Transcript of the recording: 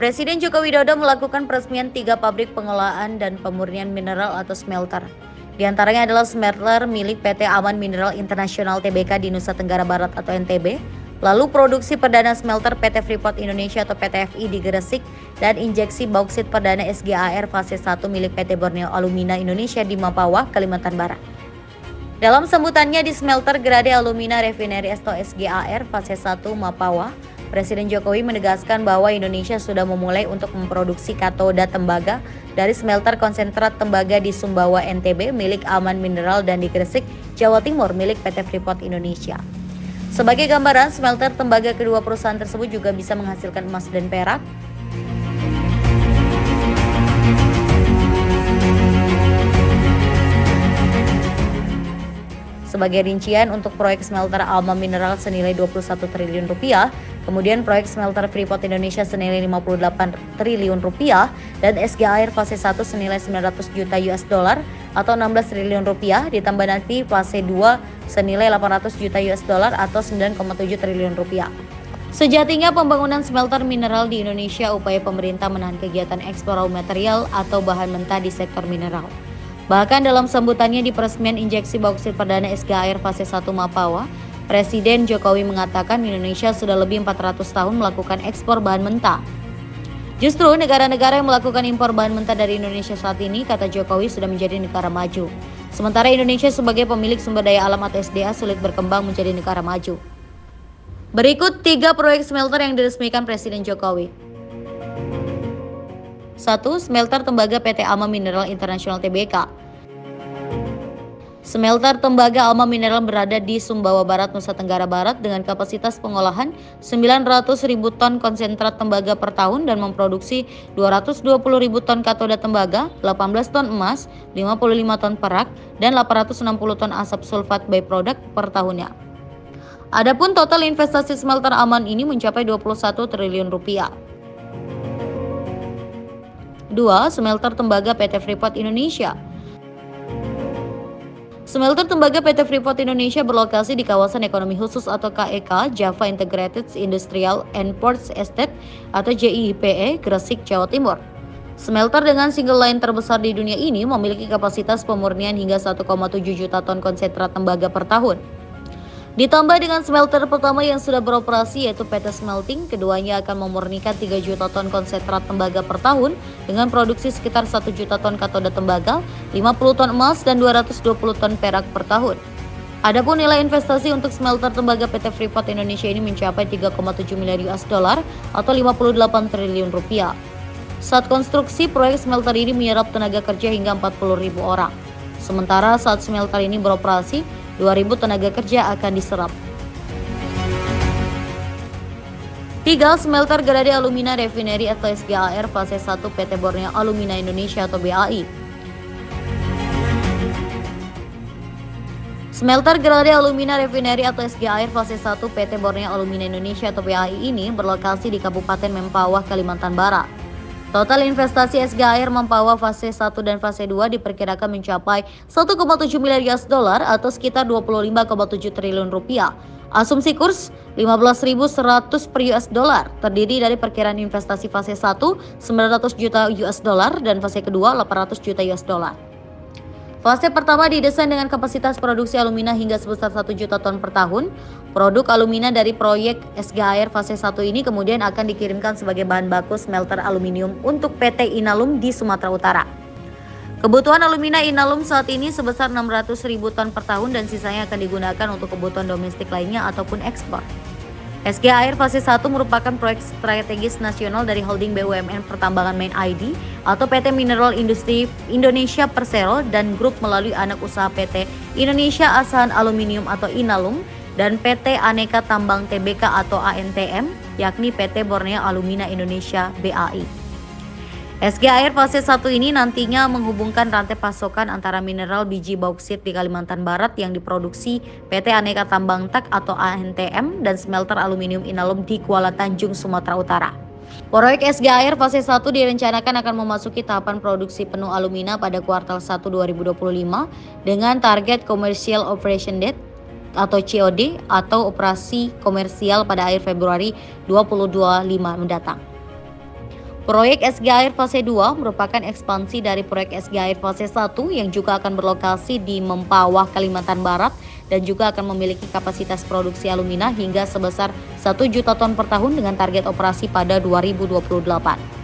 Presiden Joko Widodo melakukan peresmian 3 pabrik pengolahan dan pemurnian mineral atau smelter. Di antaranya adalah smelter milik PT Aman Mineral International Tbk di Nusa Tenggara Barat atau NTB, lalu produksi perdana smelter PT Freeport Indonesia atau PT-FI di Gresik, dan injeksi bauksit perdana SGAR fase 1 milik PT Borneo Alumina Indonesia di Mapawah, Kalimantan Barat. Dalam sambutannya di smelter Grade Alumina Refinery atau SGAR fase 1 Mapawah, Presiden Jokowi menegaskan bahwa Indonesia sudah memulai untuk memproduksi katoda tembaga dari smelter konsentrat tembaga di Sumbawa NTB milik Aman Mineral dan di Gresik, Jawa Timur milik PT Freeport Indonesia. Sebagai gambaran, smelter tembaga kedua perusahaan tersebut juga bisa menghasilkan emas dan perak. Sebagai rincian, untuk proyek smelter Alma Mineral senilai 21 triliun rupiah, kemudian proyek smelter Freeport Indonesia senilai 58 triliun rupiah, dan SGAR fase 1 senilai 900 juta US dollar atau 16 triliun rupiah, ditambah nanti fase 2 senilai 800 juta US dollar atau 9,7 triliun rupiah. Sejatinya pembangunan smelter mineral di Indonesia upaya pemerintah menahan kegiatan ekspor raw material atau bahan mentah di sektor mineral. Bahkan dalam sambutannya di peresmian injeksi bauksit perdana SGAR fase 1 Mapawah, Presiden Jokowi mengatakan Indonesia sudah lebih 400 tahun melakukan ekspor bahan mentah. Justru negara-negara yang melakukan impor bahan mentah dari Indonesia saat ini, kata Jokowi, sudah menjadi negara maju. Sementara Indonesia sebagai pemilik sumber daya alam atau SDA sulit berkembang menjadi negara maju. Berikut 3 proyek smelter yang diresmikan Presiden Jokowi. 1. Smelter tembaga PT Alma Mineral International Tbk. Smelter tembaga Alma Mineral berada di Sumbawa Barat, Nusa Tenggara Barat dengan kapasitas pengolahan 900.000 ton konsentrat tembaga per tahun dan memproduksi 220.000 ton katoda tembaga, 18 ton emas, 55 ton perak, dan 860 ton asap sulfat byproduct per tahunnya. Adapun total investasi smelter Aman ini mencapai 21 triliun rupiah. 2. Smelter tembaga PT Freeport Indonesia. Smelter tembaga PT Freeport Indonesia berlokasi di kawasan ekonomi khusus atau KEK Java Integrated Industrial and Ports Estate atau JIPE, Gresik, Jawa Timur. Smelter dengan single line terbesar di dunia ini memiliki kapasitas pemurnian hingga 1,7 juta ton konsentrat tembaga per tahun. Ditambah dengan smelter pertama yang sudah beroperasi yaitu PT Smelting, keduanya akan memurnikan 3 juta ton konsentrat tembaga per tahun dengan produksi sekitar 1 juta ton katoda tembaga, 50 ton emas, dan 220 ton perak per tahun. Adapun nilai investasi untuk smelter tembaga PT Freeport Indonesia ini mencapai 3,7 miliar US dollar atau 58 triliun rupiah. Saat konstruksi, proyek smelter ini menyerap tenaga kerja hingga 40.000 orang. Sementara saat smelter ini beroperasi, 2.000 tenaga kerja akan diserap. 3. Smelter Grade Alumina Refinery atau SGAR fase 1 PT Borneo Alumina Indonesia atau BAI. Smelter Grade Alumina Refinery atau SGAR fase 1 PT Borneo Alumina Indonesia atau BAI ini berlokasi di Kabupaten Mempawah, Kalimantan Barat. Total investasi SGAR Mempawah fase 1 dan fase 2 diperkirakan mencapai 1,7 miliar US dollar atau sekitar 25,7 triliun rupiah. Asumsi kurs 15.100 per US dollar, terdiri dari perkiraan investasi fase 1 900 juta US dollar dan fase kedua 800 juta US dollar. Fase pertama didesain dengan kapasitas produksi alumina hingga sebesar 1 juta ton per tahun. Produk alumina dari proyek SGAR fase 1 ini kemudian akan dikirimkan sebagai bahan baku smelter aluminium untuk PT Inalum di Sumatera Utara. Kebutuhan alumina Inalum saat ini sebesar 600.000 ton per tahun dan sisanya akan digunakan untuk kebutuhan domestik lainnya ataupun ekspor. SGAR fase 1 merupakan proyek strategis nasional dari holding BUMN Pertambangan Main ID atau PT Mineral Industri Indonesia Persero dan grup melalui anak usaha PT Indonesia Asahan Aluminium atau Inalum dan PT Aneka Tambang Tbk atau ANTM, yakni PT Borneo Alumina Indonesia BAI. SGAR fase 1 ini nantinya menghubungkan rantai pasokan antara mineral biji bauksit di Kalimantan Barat yang diproduksi PT Aneka Tambang Tak atau ANTM dan smelter aluminium Inalum di Kuala Tanjung, Sumatera Utara. Proyek SGAR fase 1 direncanakan akan memasuki tahapan produksi penuh alumina pada kuartal 1 2025 dengan target commercial operation date atau COD atau operasi komersial pada akhir Februari 2025 mendatang. Proyek SGAIR Fase 2 merupakan ekspansi dari proyek SGAIR Fase 1 yang juga akan berlokasi di Mempawah, Kalimantan Barat dan juga akan memiliki kapasitas produksi alumina hingga sebesar 1 juta ton per tahun dengan target operasi pada 2028.